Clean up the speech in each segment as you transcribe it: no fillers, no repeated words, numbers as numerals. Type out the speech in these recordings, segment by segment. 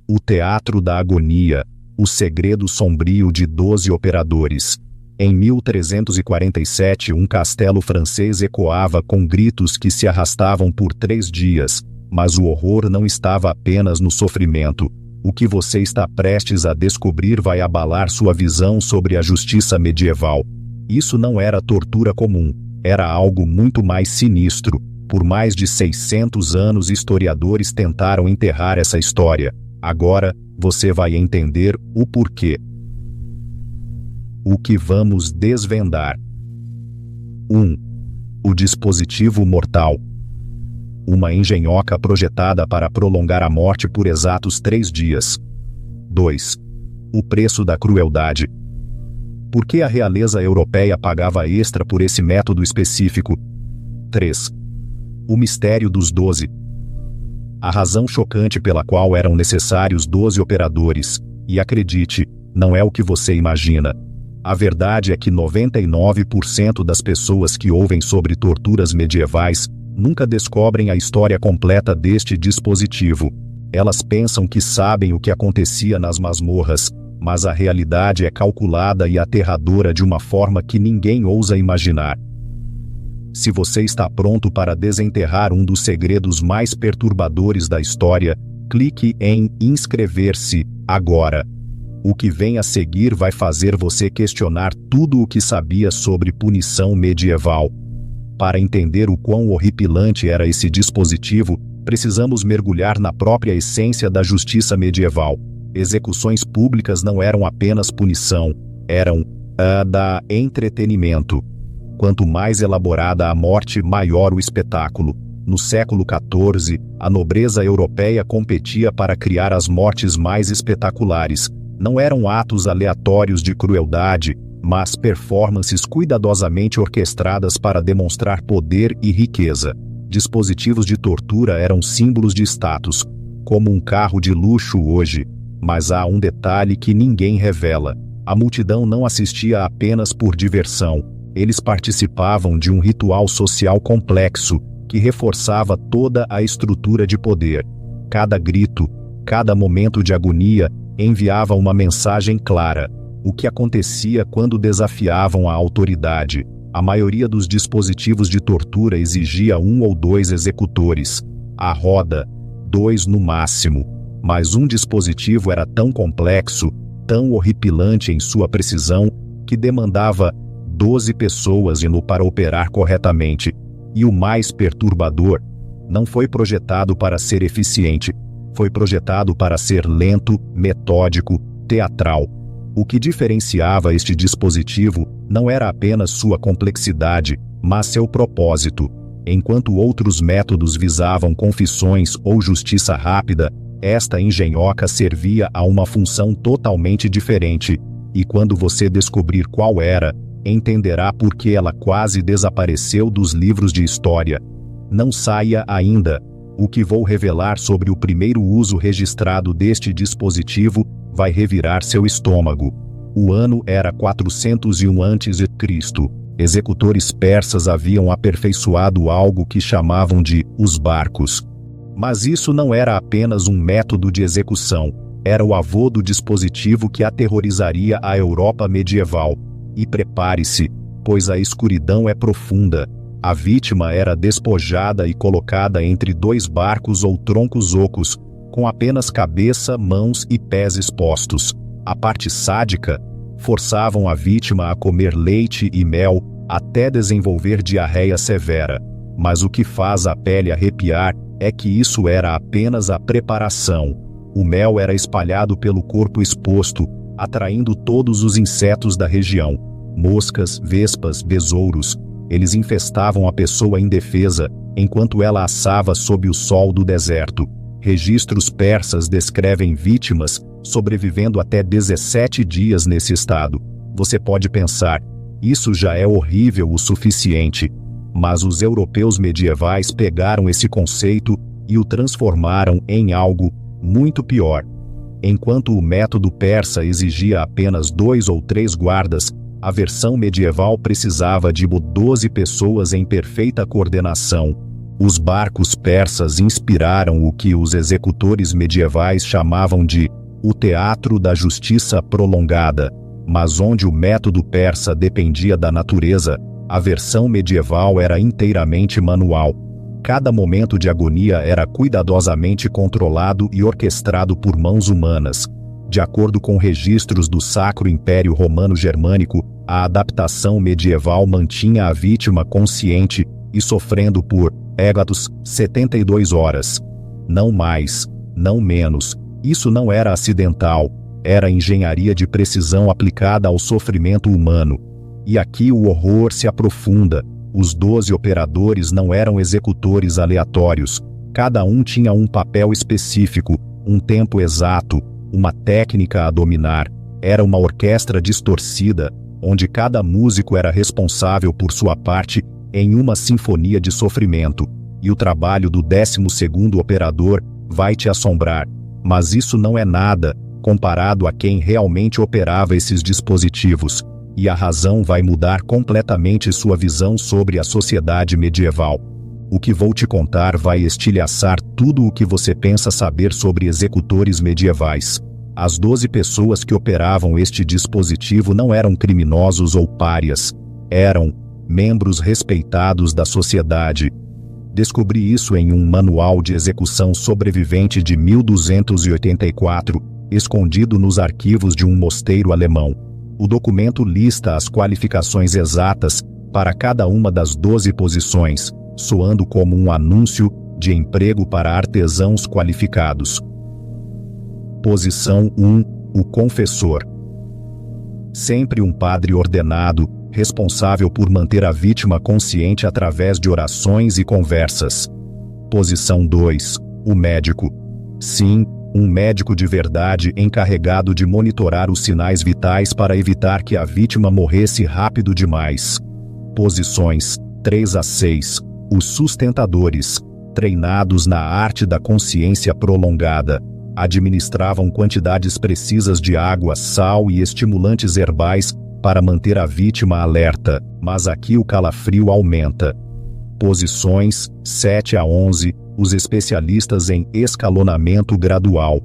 O Teatro da Agonia, o segredo sombrio de 12 operadores. Em 1347, um castelo francês ecoava com gritos que se arrastavam por 3 dias, mas o horror não estava apenas no sofrimento. O que você está prestes a descobrir vai abalar sua visão sobre a justiça medieval. Isso não era tortura comum, era algo muito mais sinistro. Por mais de 600 anos, historiadores tentaram enterrar essa história. Agora, você vai entender o porquê. O que vamos desvendar. 1. O dispositivo mortal. Uma engenhoca projetada para prolongar a morte por exatos 3 dias. 2. O preço da crueldade. Por que a realeza europeia pagava extra por esse método específico? 3. O mistério dos 12. A razão chocante pela qual eram necessários 12 operadores. E acredite, não é o que você imagina. A verdade é que 99% das pessoas que ouvem sobre torturas medievais nunca descobrem a história completa deste dispositivo. Elas pensam que sabem o que acontecia nas masmorras, mas a realidade é calculada e aterradora de uma forma que ninguém ousa imaginar. Se você está pronto para desenterrar um dos segredos mais perturbadores da história, clique em inscrever-se agora. O que vem a seguir vai fazer você questionar tudo o que sabia sobre punição medieval. Para entender o quão horripilante era esse dispositivo, precisamos mergulhar na própria essência da justiça medieval. Execuções públicas não eram apenas punição, eram da entretenimento. Quanto mais elaborada a morte, maior o espetáculo. No século XIV, a nobreza europeia competia para criar as mortes mais espetaculares. Não eram atos aleatórios de crueldade, mas performances cuidadosamente orquestradas para demonstrar poder e riqueza. Dispositivos de tortura eram símbolos de status, como um carro de luxo hoje. Mas há um detalhe que ninguém revela. A multidão não assistia apenas por diversão. Eles participavam de um ritual social complexo, que reforçava toda a estrutura de poder. Cada grito, cada momento de agonia, enviava uma mensagem clara. O que acontecia quando desafiavam a autoridade? A maioria dos dispositivos de tortura exigia 1 ou 2 executores. À roda, 2 no máximo. Mas um dispositivo era tão complexo, tão horripilante em sua precisão, que demandava 12 pessoas para operar corretamente. E o mais perturbador, não foi projetado para ser eficiente, foi projetado para ser lento, metódico, teatral. O que diferenciava este dispositivo não era apenas sua complexidade, mas seu propósito. Enquanto outros métodos visavam confissões ou justiça rápida, esta engenhoca servia a uma função totalmente diferente. E quando você descobrir qual era, entenderá por que ela quase desapareceu dos livros de história. Não saia ainda. O que vou revelar sobre o primeiro uso registrado deste dispositivo vai revirar seu estômago. O ano era 401 a.C. Executores persas haviam aperfeiçoado algo que chamavam de os barcos. Mas isso não era apenas um método de execução, era o avô do dispositivo que aterrorizaria a Europa medieval. E prepare-se, pois a escuridão é profunda. A vítima era despojada e colocada entre 2 barcos ou troncos ocos, com apenas cabeça, mãos e pés expostos. A parte sádica, forçavam a vítima a comer leite e mel até desenvolver diarreia severa. Mas o que faz a pele arrepiar é que isso era apenas a preparação. O mel era espalhado pelo corpo exposto, atraindo todos os insetos da região. Moscas, vespas, besouros. Eles infestavam a pessoa indefesa, enquanto ela assava sob o sol do deserto. Registros persas descrevem vítimas sobrevivendo até 17 dias nesse estado. Você pode pensar, isso já é horrível o suficiente. Mas os europeus medievais pegaram esse conceito e o transformaram em algo muito pior. Enquanto o método persa exigia apenas 2 ou 3 guardas, a versão medieval precisava de 12 pessoas em perfeita coordenação. Os barcos persas inspiraram o que os executores medievais chamavam de o teatro da justiça prolongada, mas onde o método persa dependia da natureza, a versão medieval era inteiramente manual. Cada momento de agonia era cuidadosamente controlado e orquestrado por mãos humanas. De acordo com registros do Sacro Império Romano Germânico, a adaptação medieval mantinha a vítima consciente e sofrendo por 72 horas. Não mais, não menos. Isso não era acidental, era engenharia de precisão aplicada ao sofrimento humano. E aqui o horror se aprofunda. Os 12 operadores não eram executores aleatórios. Cada um tinha um papel específico, um tempo exato, uma técnica a dominar. Era uma orquestra distorcida, onde cada músico era responsável por sua parte em uma sinfonia de sofrimento. E o trabalho do 12º operador vai te assombrar. Mas isso não é nada, comparado a quem realmente operava esses dispositivos. E a razão vai mudar completamente sua visão sobre a sociedade medieval. O que vou te contar vai estilhaçar tudo o que você pensa saber sobre executores medievais. As 12 pessoas que operavam este dispositivo não eram criminosos ou párias. Eram membros respeitados da sociedade. Descobri isso em um manual de execução sobrevivente de 1284, escondido nos arquivos de um mosteiro alemão. O documento lista as qualificações exatas para cada uma das 12 posições, soando como um anúncio de emprego para artesãos qualificados. Posição 1. O confessor. Sempre um padre ordenado, responsável por manter a vítima consciente através de orações e conversas. Posição 2. O médico. Sim, um médico de verdade encarregado de monitorar os sinais vitais para evitar que a vítima morresse rápido demais. Posições 3 a 6. Os sustentadores, treinados na arte da consciência prolongada, administravam quantidades precisas de água, sal e estimulantes herbais para manter a vítima alerta, mas aqui o calafrio aumenta. Posições 7 a 11. Os especialistas em escalonamento gradual,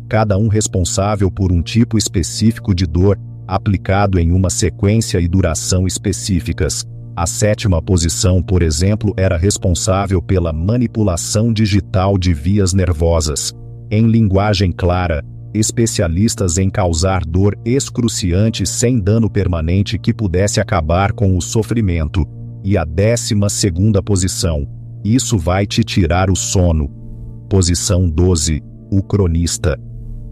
cada um responsável por um tipo específico de dor, aplicado em uma sequência e duração específicas. A 7ª posição, por exemplo, era responsável pela manipulação digital de vias nervosas. Em linguagem clara, especialistas em causar dor excruciante sem dano permanente que pudesse acabar com o sofrimento. E a 12ª posição. Isso vai te tirar o sono. Posição 12. O cronista.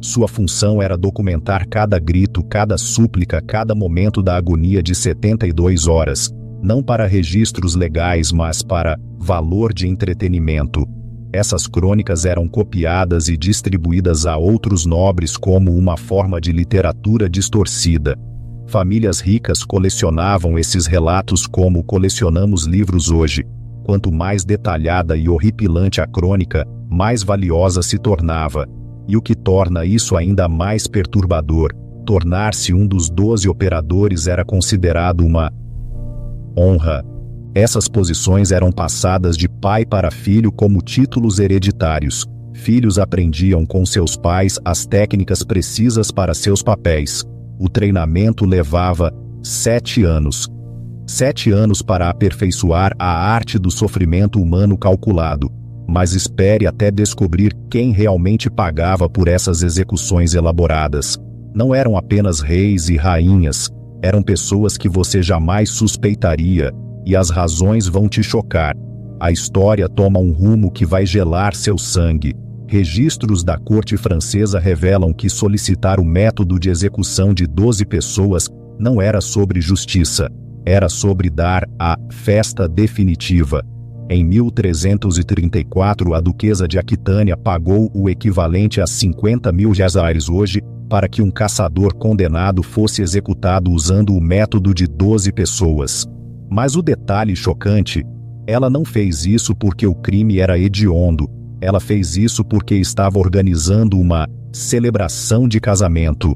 Sua função era documentar cada grito, cada súplica, cada momento da agonia de 72 horas, não para registros legais, mas para valor de entretenimento. Essas crônicas eram copiadas e distribuídas a outros nobres como uma forma de literatura distorcida. Famílias ricas colecionavam esses relatos como colecionamos livros hoje. Quanto mais detalhada e horripilante a crônica, mais valiosa se tornava. E o que torna isso ainda mais perturbador, tornar-se um dos 12 operadores era considerado uma honra. Essas posições eram passadas de pai para filho como títulos hereditários. Filhos aprendiam com seus pais as técnicas precisas para seus papéis. O treinamento levava 7 anos. 7 anos para aperfeiçoar a arte do sofrimento humano calculado. Mas espere até descobrir quem realmente pagava por essas execuções elaboradas. Não eram apenas reis e rainhas, eram pessoas que você jamais suspeitaria, e as razões vão te chocar. A história toma um rumo que vai gelar seu sangue. Registros da corte francesa revelam que solicitar o método de execução de 12 pessoas não era sobre justiça. Era sobre dar a festa definitiva. Em 1334, a duquesa de Aquitânia pagou o equivalente a 50.000 reais hoje para que um caçador condenado fosse executado usando o método de 12 pessoas. Mas o detalhe chocante, ela não fez isso porque o crime era hediondo. Ela fez isso porque estava organizando uma celebração de casamento.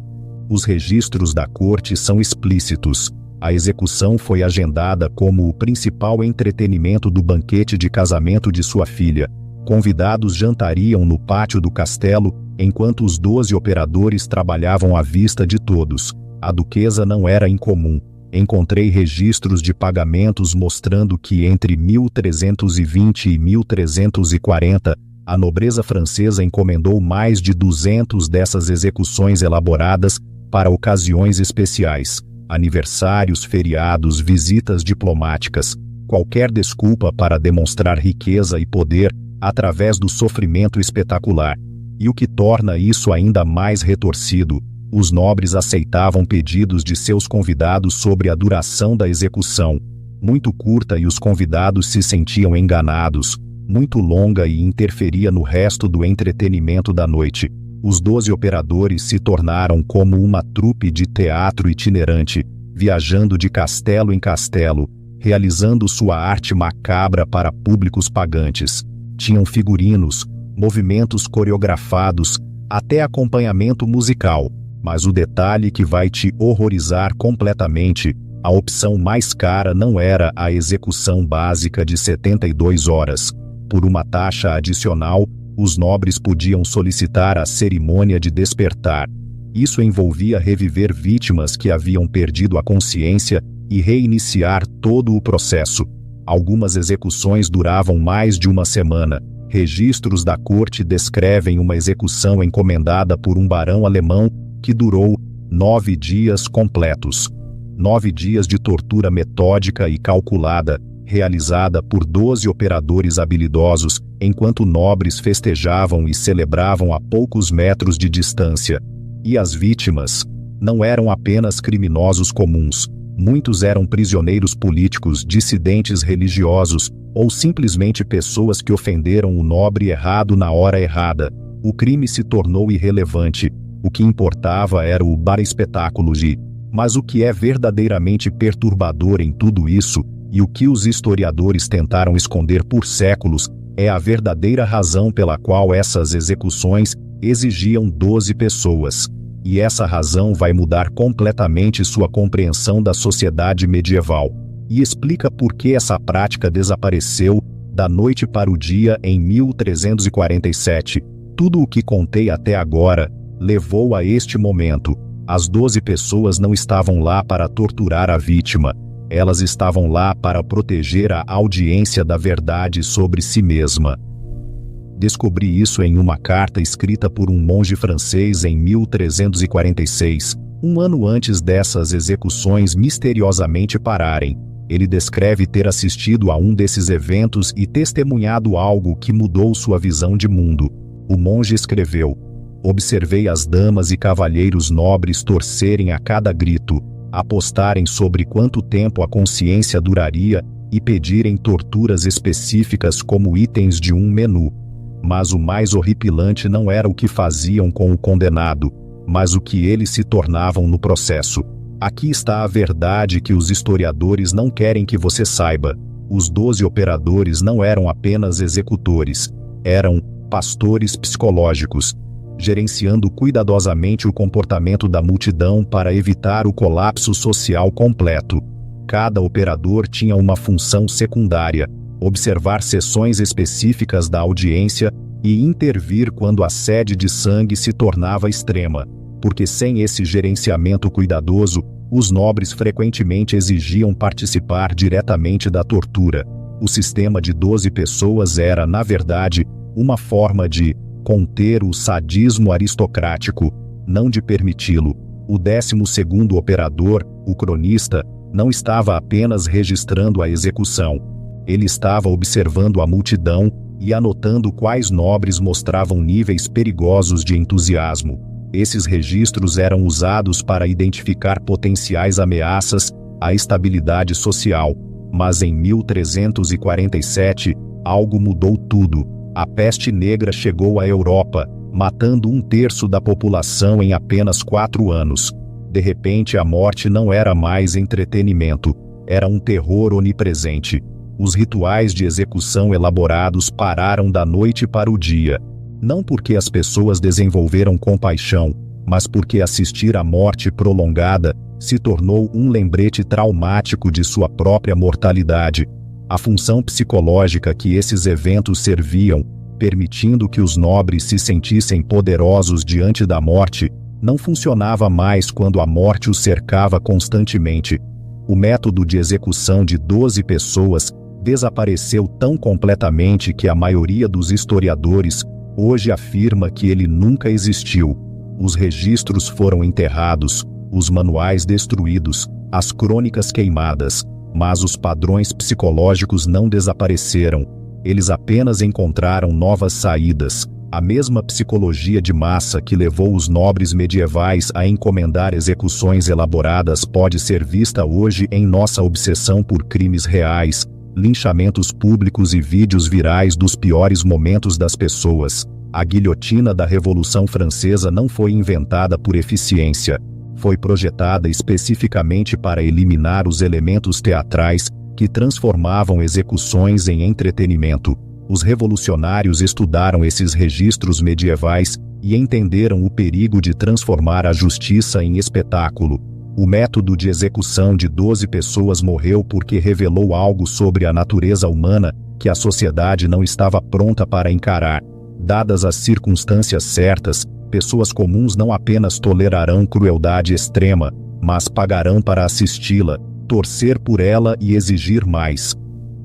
Os registros da corte são explícitos. A execução foi agendada como o principal entretenimento do banquete de casamento de sua filha. Convidados jantariam no pátio do castelo, enquanto os 12 operadores trabalhavam à vista de todos. A duquesa não era incomum. Encontrei registros de pagamentos mostrando que entre 1320 e 1340, a nobreza francesa encomendou mais de 200 dessas execuções elaboradas para ocasiões especiais, aniversários, feriados, visitas diplomáticas, qualquer desculpa para demonstrar riqueza e poder através do sofrimento espetacular. E o que torna isso ainda mais retorcido, os nobres aceitavam pedidos de seus convidados sobre a duração da execução, muito curta e os convidados se sentiam enganados, muito longa e interferia no resto do entretenimento da noite. Os 12 operadores se tornaram como uma trupe de teatro itinerante, viajando de castelo em castelo, realizando sua arte macabra para públicos pagantes. Tinham figurinos, movimentos coreografados, até acompanhamento musical. Mas o detalhe que vai te horrorizar completamente, a opção mais cara não era a execução básica de 72 horas. Por uma taxa adicional, os nobres podiam solicitar a cerimônia de despertar. Isso envolvia reviver vítimas que haviam perdido a consciência e reiniciar todo o processo. Algumas execuções duravam mais de uma semana. Registros da corte descrevem uma execução encomendada por um barão alemão que durou 9 dias completos. 9 dias de tortura metódica e calculada, realizada por 12 operadores habilidosos, enquanto nobres festejavam e celebravam a poucos metros de distância. E as vítimas não eram apenas criminosos comuns. Muitos eram prisioneiros políticos, dissidentes religiosos, ou simplesmente pessoas que ofenderam o nobre errado na hora errada. O crime se tornou irrelevante. O que importava era o bar-espetáculo de... Mas o que é verdadeiramente perturbador em tudo isso, e o que os historiadores tentaram esconder por séculos, é a verdadeira razão pela qual essas execuções exigiam 12 pessoas. E essa razão vai mudar completamente sua compreensão da sociedade medieval. E explica por que essa prática desapareceu da noite para o dia em 1347. Tudo o que contei até agora levou a este momento. As 12 pessoas não estavam lá para torturar a vítima. Elas estavam lá para proteger a audiência da verdade sobre si mesma. Descobri isso em uma carta escrita por um monge francês em 1346, um ano antes dessas execuções misteriosamente pararem. Ele descreve ter assistido a um desses eventos e testemunhado algo que mudou sua visão de mundo. O monge escreveu: observei as damas e cavalheiros nobres torcerem a cada grito, apostarem sobre quanto tempo a consciência duraria e pedirem torturas específicas como itens de um menu. Mas o mais horripilante não era o que faziam com o condenado, mas o que eles se tornavam no processo. Aqui está a verdade que os historiadores não querem que você saiba. Os 12 operadores não eram apenas executores, eram pastores psicológicos, gerenciando cuidadosamente o comportamento da multidão para evitar o colapso social completo. Cada operador tinha uma função secundária: observar sessões específicas da audiência e intervir quando a sede de sangue se tornava extrema, porque sem esse gerenciamento cuidadoso, os nobres frequentemente exigiam participar diretamente da tortura. O sistema de 12 pessoas era, na verdade, uma forma de conter o sadismo aristocrático, não de permiti-lo. O 12º operador, o cronista, não estava apenas registrando a execução. Ele estava observando a multidão e anotando quais nobres mostravam níveis perigosos de entusiasmo. Esses registros eram usados para identificar potenciais ameaças à estabilidade social. Mas em 1347, algo mudou tudo. A peste negra chegou à Europa, matando 1/3 da população em apenas 4 anos. De repente, a morte não era mais entretenimento, era um terror onipresente. Os rituais de execução elaborados pararam da noite para o dia. Não porque as pessoas desenvolveram compaixão, mas porque assistir à morte prolongada se tornou um lembrete traumático de sua própria mortalidade. A função psicológica que esses eventos serviam, permitindo que os nobres se sentissem poderosos diante da morte, não funcionava mais quando a morte os cercava constantemente. O método de execução de 12 pessoas desapareceu tão completamente que a maioria dos historiadores hoje afirma que ele nunca existiu. Os registros foram enterrados, os manuais destruídos, as crônicas queimadas, mas os padrões psicológicos não desapareceram. Eles apenas encontraram novas saídas. A mesma psicologia de massa que levou os nobres medievais a encomendar execuções elaboradas pode ser vista hoje em nossa obsessão por crimes reais, linchamentos públicos e vídeos virais dos piores momentos das pessoas. A guilhotina da Revolução Francesa não foi inventada por eficiência. Foi projetada especificamente para eliminar os elementos teatrais que transformavam execuções em entretenimento. Os revolucionários estudaram esses registros medievais e entenderam o perigo de transformar a justiça em espetáculo. O método de execução de 12 pessoas morreu porque revelou algo sobre a natureza humana que a sociedade não estava pronta para encarar. Dadas as circunstâncias certas, pessoas comuns não apenas tolerarão crueldade extrema, mas pagarão para assisti-la, torcer por ela e exigir mais.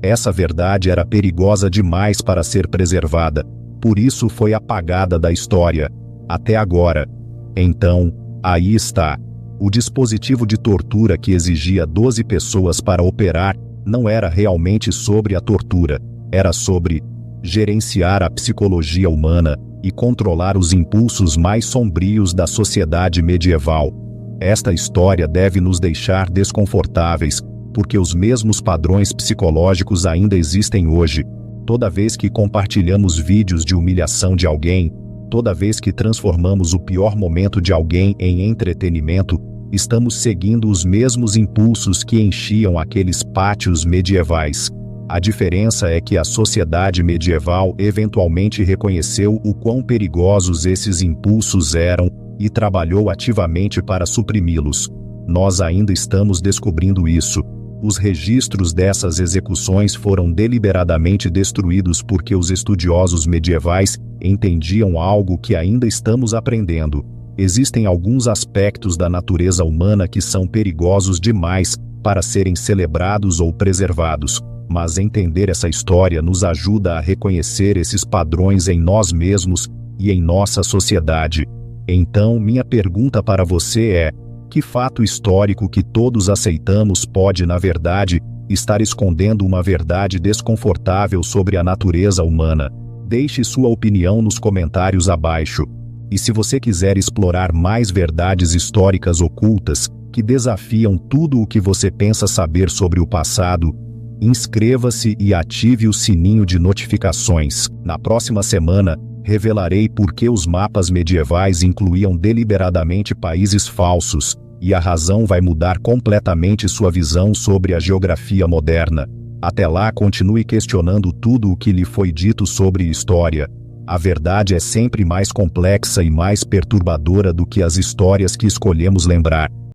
Essa verdade era perigosa demais para ser preservada, por isso foi apagada da história. Até agora. Então, aí está. O dispositivo de tortura que exigia 12 pessoas para operar não era realmente sobre a tortura, era sobre gerenciar a psicologia humana e controlar os impulsos mais sombrios da sociedade medieval. Esta história deve nos deixar desconfortáveis, porque os mesmos padrões psicológicos ainda existem hoje. Toda vez que compartilhamos vídeos de humilhação de alguém, toda vez que transformamos o pior momento de alguém em entretenimento, estamos seguindo os mesmos impulsos que enchiam aqueles pátios medievais. A diferença é que a sociedade medieval eventualmente reconheceu o quão perigosos esses impulsos eram e trabalhou ativamente para suprimi-los. Nós ainda estamos descobrindo isso. Os registros dessas execuções foram deliberadamente destruídos porque os estudiosos medievais entendiam algo que ainda estamos aprendendo. Existem alguns aspectos da natureza humana que são perigosos demais para serem celebrados ou preservados, mas entender essa história nos ajuda a reconhecer esses padrões em nós mesmos e em nossa sociedade. Então, minha pergunta para você é: que fato histórico que todos aceitamos pode, na verdade, estar escondendo uma verdade desconfortável sobre a natureza humana? Deixe sua opinião nos comentários abaixo. E se você quiser explorar mais verdades históricas ocultas que desafiam tudo o que você pensa saber sobre o passado, inscreva-se e ative o sininho de notificações. Na próxima semana, revelarei por que os mapas medievais incluíam deliberadamente países falsos, e a razão vai mudar completamente sua visão sobre a geografia moderna. Até lá, continue questionando tudo o que lhe foi dito sobre história. A verdade é sempre mais complexa e mais perturbadora do que as histórias que escolhemos lembrar.